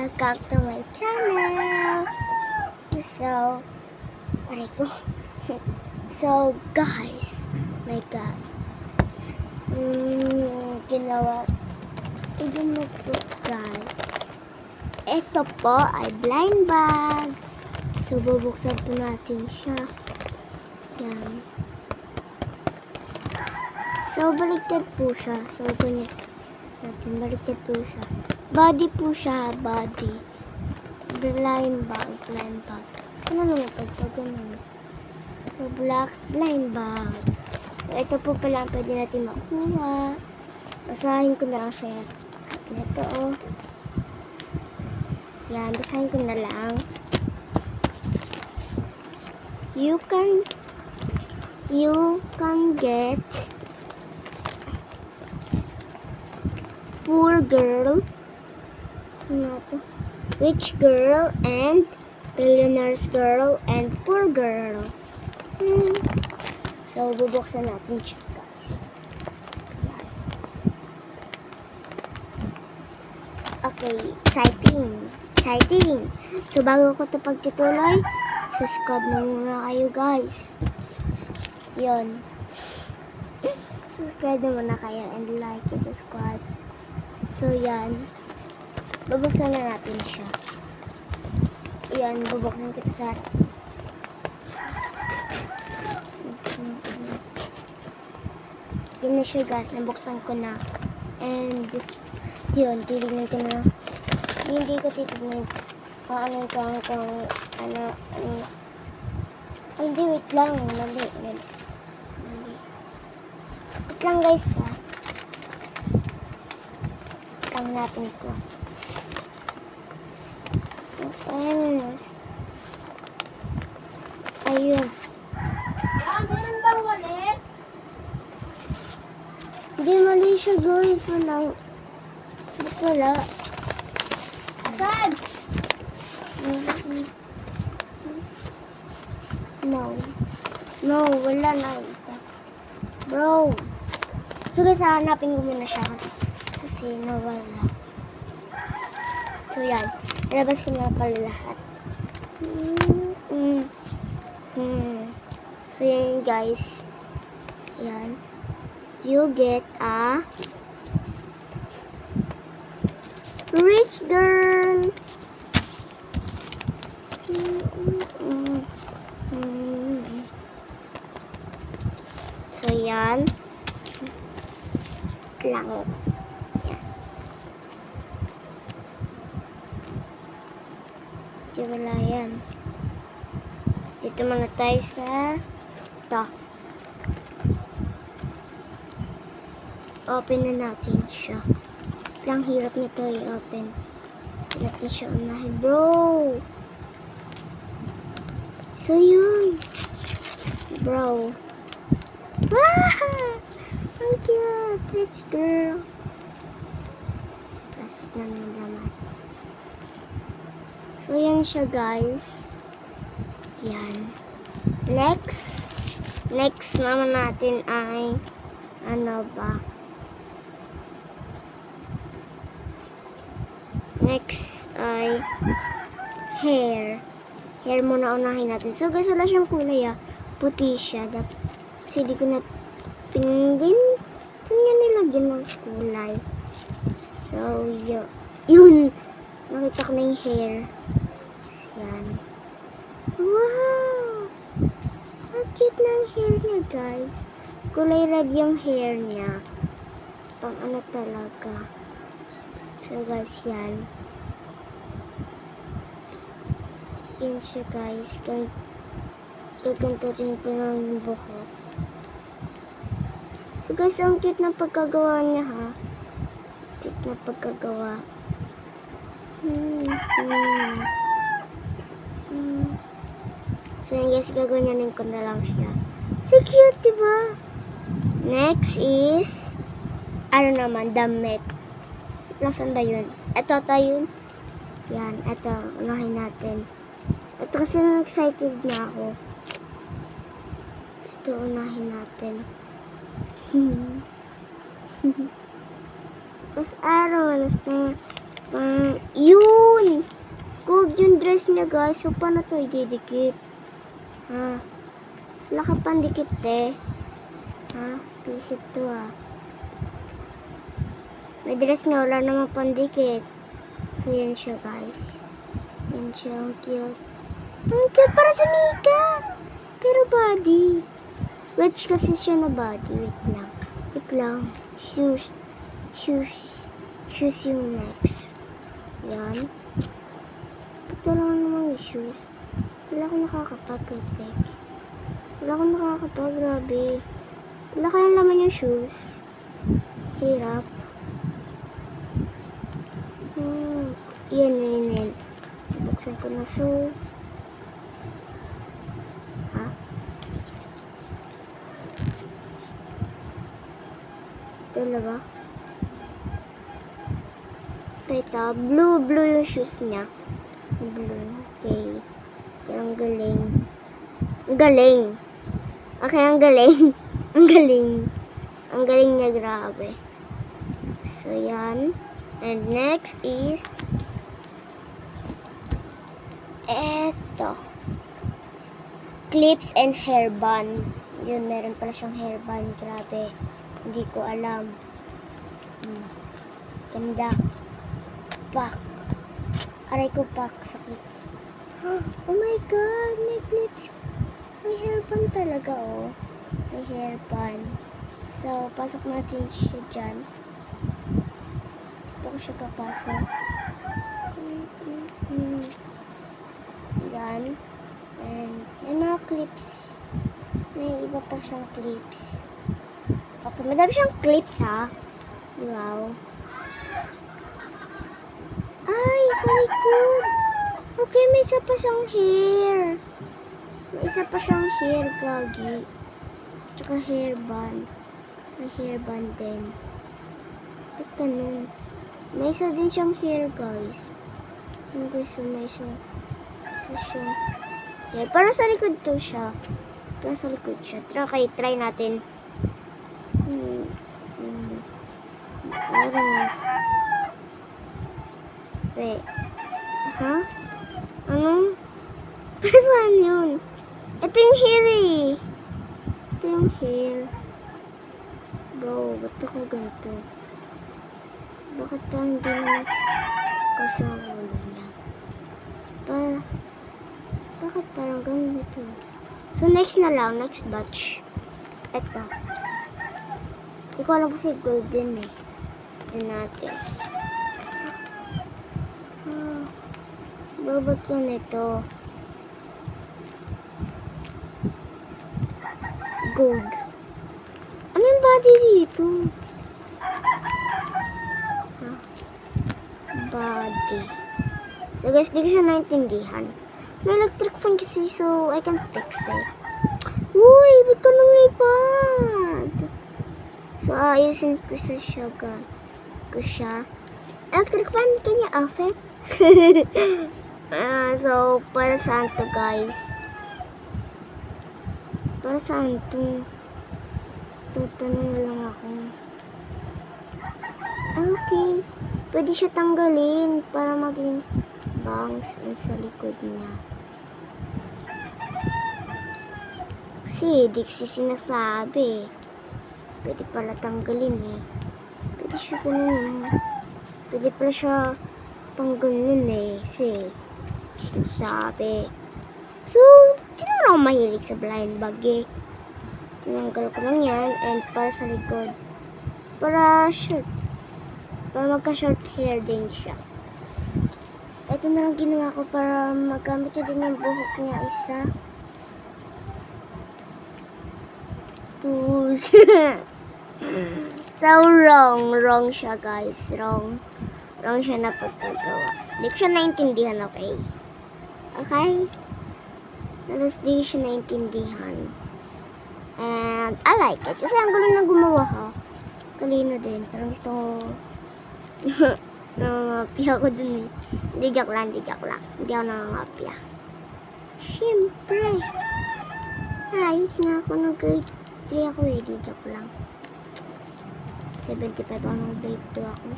Welcome to my channel. So, aray ko. So, guys, my God. Ginawa. Tignan mo po, guys. Ito po ay blind bag. So, bubuksan po natin siya. Yan. So, baliktad po siya. So, ganyan natin. Baliktad po siya. Body po siya. Body. Blind bag. Blind bag. Ano naman pag so, ganyan. So, blocks blind bag. So, ito po pala ang pwede natin makuha. Basahin ko na lang sa ito, oh. Yan. Basahin ko na lang. You can get poor girl, rich girl, and billionaire's girl, and poor girl. So, bubuksan natin siya, guys. Yan. Okay, exciting. So, bago ko ito pagtutuloy, subscribe na muna kayo, guys. Yun. Subscribe na muna kayo and like and subscribe. So, yan. Bubuksan na natin siya. Yan, bubuksan ko sa yan na siya, guys. Nabuksan ko na. And, yun, titignan ko na. Hindi ko titignan ano. Ay, hindi, wait lang. Mali. Wait lang, guys, ha. Ang natin ko. Ayun. Ganun bang walis? Hindi, mali siya, guys. Ba't wala? Saan? No, wala na ito. Bro. So, guys, hanapin ko muna siya. Kasi nawala. So, yan. Nalabas ko na pala lahat. So, yan, guys. Yan. You get a rich girl. So, yan. Lang. Wala yan. Dito muna tayo sa ito. Open na natin siya. Lang hirap nito i-open. Natin siya unahin. Bro! So yun. Bro. Wow! Ang cute. Rich girl. Plastic na yung laman. So, yan siya, guys. Yan. Next naman natin ay ano ba? Next ay hair. Hair muna unahin natin. So, guys, wala siyang kulay, ah. Puti siya. Kasi di ko na nilagyan ng kulay. So, yun. Nakita ko na yung hair. Yan. Wow! Ang cute ng hair niya, guys. Kulay red yung hair niya. Pang ano talaga. So, guys, yan. Yan siya, guys. Tutuntutin ko lang yung buhok. So, guys, ang cute na pagkagawa niya, ha. Cute na pagkagawa. So, yun, guys, gaganyanin ko na lang siya. So cute, diba? Next is ano naman, damit. Nasaan ba yun? Ito yun. Yan, ito. Unahin natin. Ito kasi excited na ako. Ito, unahin natin. Araw, alas na. Yun! Gold yung dress niya, guys. So, paano to ididikit? Ha? Wala ka pandikit, eh. Ha? Pisit to, ha? May dress nga, wala namang pandikit. So, yan siya, guys. Yan siya, ang cute. Ang cute para sa Mika! Pero body. Wedge kasi siya na body. Wait lang. Wait lang. Shoes. Shoes. Shoes yung next. Yan. Ito lang naman yung shoes. Wala akong nakakapag-protect. Wala akong nakakapag. Grabe. Wala kaya naman yung shoes. Hirap. Yan. Buksan ko na. So, ha? Talaga? Ito, blue yung shoes niya. Blue. Okay. Ang galing. Ang galing. Okay, ang galing. Ang galing. Ang galing niya, grabe. So, yan. And next is eto. Clips and hairband. Yun, meron pala siyang hairband. Grabe. Hindi ko alam. Ganda. Pak. Aray ko, pak. Sakit. Oh my God. May clips. May hairband talaga, oh. May hairband. So, pasok natin siya dyan. Ito ko siya papasok. Yan. And, may mga clips. May iba pa siyang clips. Okay, madami siyang clips, ha? Wow. Ay, sa likod. Okay, may isa pa siyang hair. May isa pa siyang hair, gagi. Tsaka hairband. May hairband din. Ba't ganun? May isa din siyang hair, guys. Yung gusto, may isa siyang hair. Para sa likod to siya. Para sa likod siya. Try natin. Orange. Wait. Ha? Ano? Para saan yun? Ito yung hair, eh. Ito yung hair. Bro, ba't ako ganito? Bakit pa hindi na kasama niya? Bakit parang ganito? So, next na lang. Next batch. Ito. Hindi ko alam kasi golden, eh. Ito natin. Bro, ba't ganito? Gold. Ano yung body dito? Body. So guys, di ko siya naintindihan. May electric fan kasi, so I can fix it. Uy, ba't ka lumipad? So ayusin ko siya, Electric fan, can you off it? So para saan to, guys? Para saan to? Tatanong lang ako. Okay. Pwede siya tanggalin para maging bangs sa likod niya. Kasi, di kasi sinasabi. Pwede pala tanggalin, eh. Pwede siya ganun. Pwede pala siya pang ganun, eh. Kasi, sinasabi. So, di naman ako mahilig sa blind bag, eh. Tinanggal ko lang yan. And para sa likod. Para short. Para magka-short hair din siya. Ito na lang ginawa ko para magamit ko din yung buhok niya isa. So, wrong siya, guys. Wrong siya na pagkagawa. Hindi ko siya naintindihan, okay? Okay? Tapos di ko siya naintindihan. And I like it. Kasi ang gulo na gumawa, ha? Kalino din. Parang gusto ko nangangapya ako dun, eh. Hindi, joke lang. Hindi ako nangangapya. Siyempre. Ayos nga ako ng grade 3 ako, eh. Di joke lang. 75 ako ng grade 2 ako.